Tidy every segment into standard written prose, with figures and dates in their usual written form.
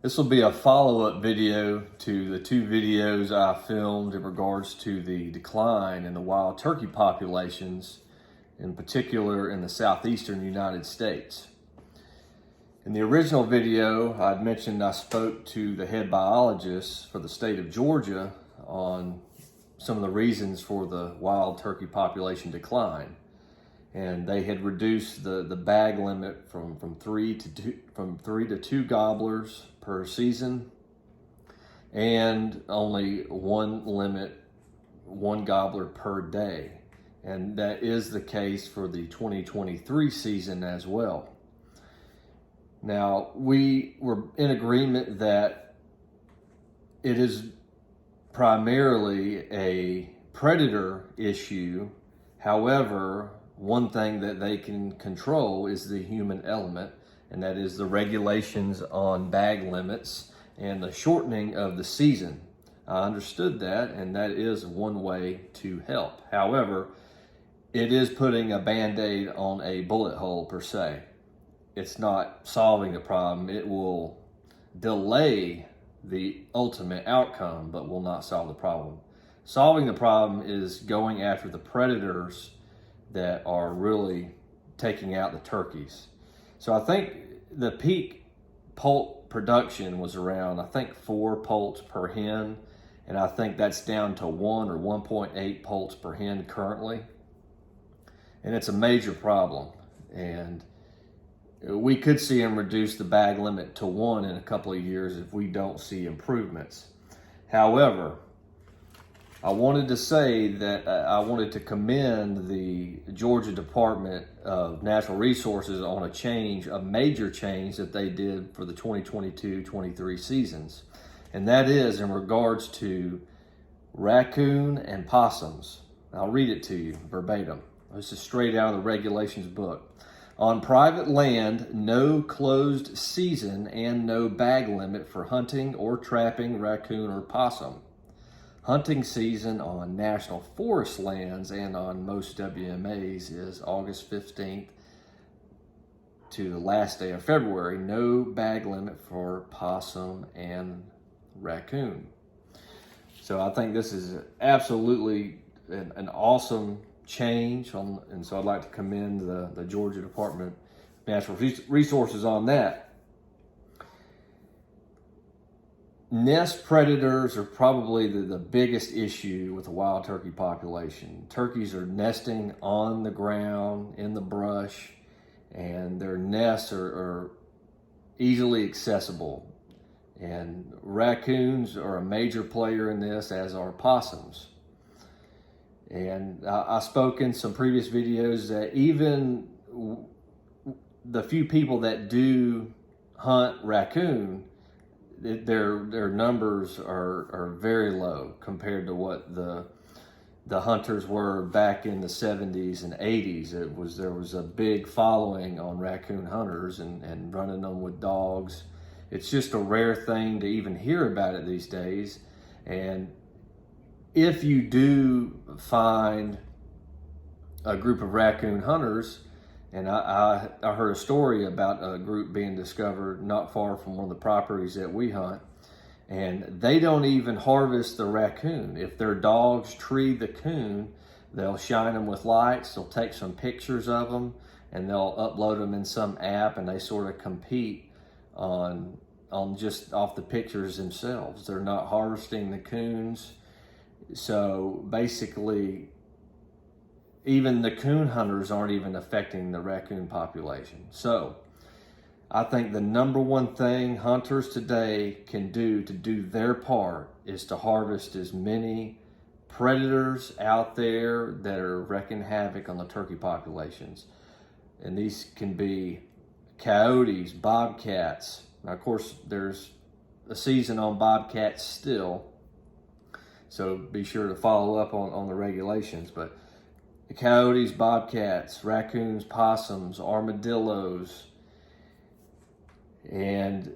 This will be a follow-up video to the two videos I filmed in regards to the decline in the wild turkey populations, in particular in the southeastern United States. In the original video, I'd mentioned I spoke to the head biologist for the state of Georgia on some of the reasons for the wild turkey population decline. And they had reduced the bag limit from three to two gobblers per season, and only one gobbler per day. And that is the case for the 2023 season as well. Now, we were in agreement that it is primarily a predator issue. However, one thing that they can control is the human element, and that is the regulations on bag limits and the shortening of the season. I understood that, and that is one way to help. However, it is putting a Band-Aid on a bullet hole per se. It's not solving the problem. It will delay the ultimate outcome, but will not solve the problem. Solving the problem is going after the predators that are really taking out the turkeys. So I think the peak poult production was around, 4 poults per hen, and I think that's down to 1 or 1.8 poults per hen currently. And it's a major problem. And we could see them reduce the bag limit to 1 in a couple of years if we don't see improvements. However, I wanted to say that I wanted to commend the Georgia Department of Natural Resources on a major change that they did for the 2022-23 seasons. And that is in regards to raccoon and possums. I'll read it to you verbatim. This is straight out of the regulations book. On private land, no closed season and no bag limit for hunting or trapping raccoon or possum. Hunting season on national forest lands and on most WMAs is August 15th to the last day of February. No bag limit for possum and raccoon. So I think this is absolutely an awesome change, and so I'd like to commend the Georgia Department of Natural Resources on that. Nest predators are probably the biggest issue with the wild turkey population. Turkeys are nesting on the ground, in the brush, and their nests are easily accessible. And raccoons are a major player in this, as are possums. And I spoke in some previous videos that even the few people that do hunt raccoon, their numbers are very low compared to what the hunters were back in the 70s and 80s. There was a big following on raccoon hunters and running them with dogs. It's just a rare thing to even hear about it these days. And if you do find a group of raccoon hunters, and I heard a story about a group being discovered not far from one of the properties that we hunt, and they don't even harvest the raccoon. If their dogs tree the coon, they'll shine them with lights, they'll take some pictures of them, and they'll upload them in some app, and they sort of compete on just off the pictures themselves. They're not harvesting the coons. So basically, even the coon hunters aren't even affecting the raccoon population. So I think the number one thing hunters today can do to do their part is to harvest as many predators out there that are wreaking havoc on the turkey populations. And these can be coyotes, bobcats. Now, of course, there's a season on bobcats still, so be sure to follow up on the regulations. But the coyotes, bobcats, raccoons, possums, armadillos, and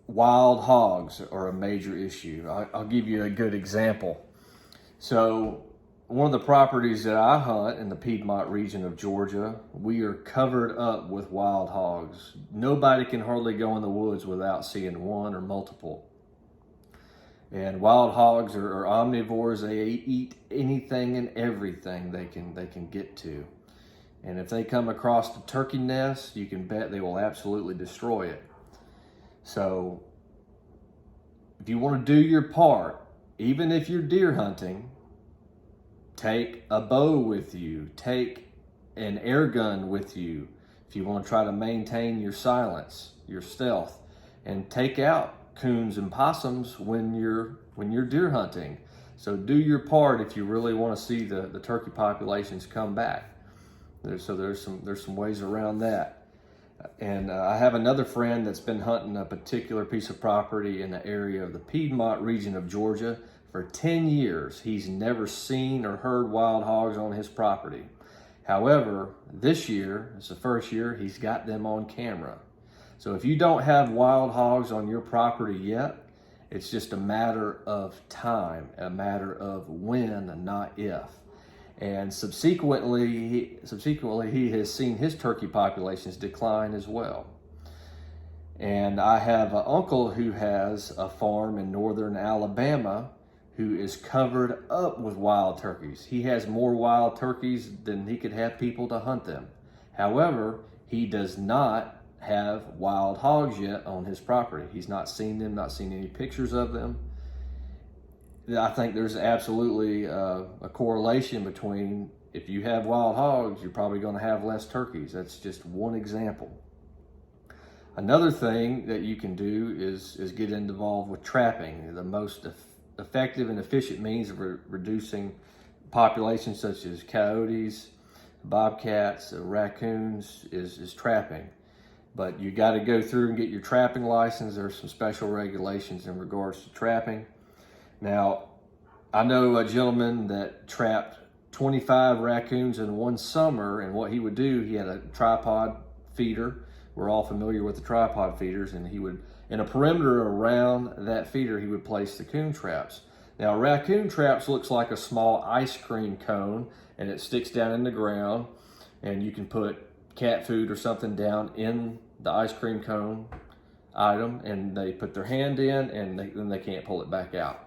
wild hogs are a major issue. I'll give you a good example. So one of the properties that I hunt in the Piedmont region of Georgia, we are covered up with wild hogs. Nobody can hardly go in the woods without seeing one or multiple. And wild hogs are omnivores. They eat anything and everything they can get to. And if they come across the turkey nest, you can bet they will absolutely destroy it. So if you want to do your part, even if you're deer hunting, take a bow with you, take an air gun with you if you want to try to maintain your silence, your stealth, and take out coons and possums when you're deer hunting. So do your part if you really want to see the turkey populations come back. There's some ways around that. And I have another friend that's been hunting a particular piece of property in the area of the Piedmont region of Georgia for 10 years. He's never seen or heard wild hogs on his property. However, this year, it's the first year, he's got them on camera. So if you don't have wild hogs on your property yet, it's just a matter of time, a matter of when, not if. And subsequently, he has seen his turkey populations decline as well. And I have an uncle who has a farm in northern Alabama who is covered up with wild turkeys. He has more wild turkeys than he could have people to hunt them. However, he does not have wild hogs yet on his property. He's not seen them, not seen any pictures of them. I think there's absolutely a correlation between if you have wild hogs, you're probably going to have less turkeys. That's just one example. Another thing that you can do is get involved with trapping. The most effective and efficient means of reducing populations such as coyotes, bobcats, raccoons is trapping. But you got to go through and get your trapping license. There's some special regulations in regards to trapping. Now, I know a gentleman that trapped 25 raccoons in one summer, and what he would do, he had a tripod feeder. We're all familiar with the tripod feeders, and he would, in a perimeter around that feeder, he would place the coon traps. Now, raccoon traps looks like a small ice cream cone, and it sticks down in the ground, and you can put cat food or something down in the ice cream cone item, and they put their hand in, and then they can't pull it back out.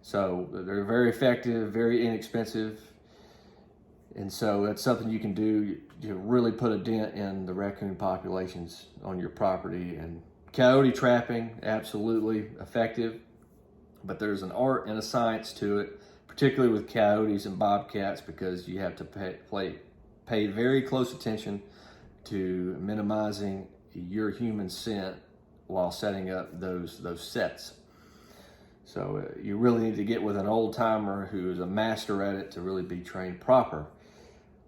So they're very effective, very inexpensive. And so that's something you can do to really put a dent in the raccoon populations on your property. And coyote trapping, absolutely effective. But there's an art and a science to it, particularly with coyotes and bobcats, because you have to pay very close attention to minimizing your human scent while setting up those sets. So you really need to get with an old timer who is a master at it to really be trained proper.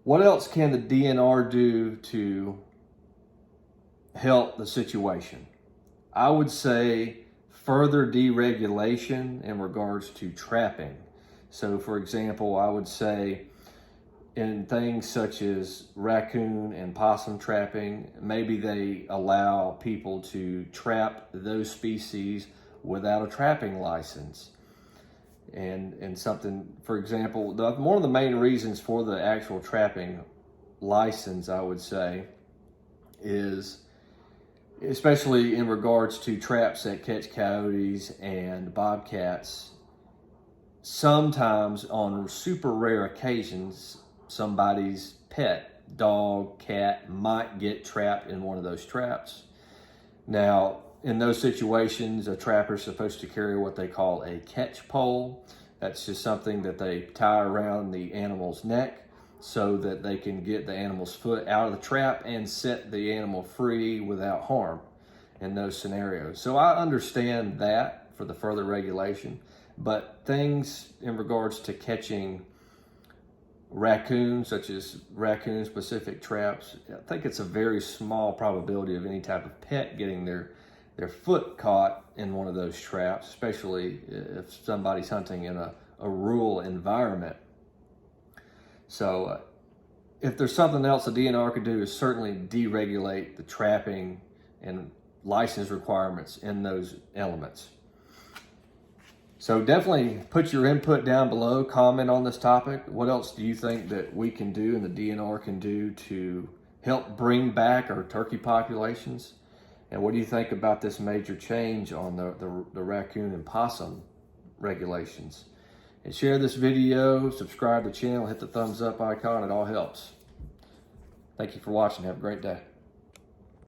What else can the DNR do to help the situation? I would say further deregulation in regards to trapping. So for example, I would say in things such as raccoon and possum trapping, maybe they allow people to trap those species without a trapping license. And something, for example, one of the main reasons for the actual trapping license, I would say, is especially in regards to traps that catch coyotes and bobcats, sometimes on super rare occasions, somebody's pet, dog, cat, might get trapped in one of those traps. Now, in those situations, a trapper is supposed to carry what they call a catch pole. That's just something that they tie around the animal's neck so that they can get the animal's foot out of the trap and set the animal free without harm in those scenarios. So I understand that for the further regulation, but things in regards to catching raccoons, such as raccoon-specific traps, I think it's a very small probability of any type of pet getting their foot caught in one of those traps, especially if somebody's hunting in a rural environment. So if there's something else the DNR could do, is certainly deregulate the trapping and license requirements in those elements. So definitely put your input down below, comment on this topic. What else do you think that we can do and the DNR can do to help bring back our turkey populations? And what do you think about this major change on the raccoon and possum regulations? And share this video, subscribe to the channel, hit the thumbs up icon, it all helps. Thank you for watching, have a great day.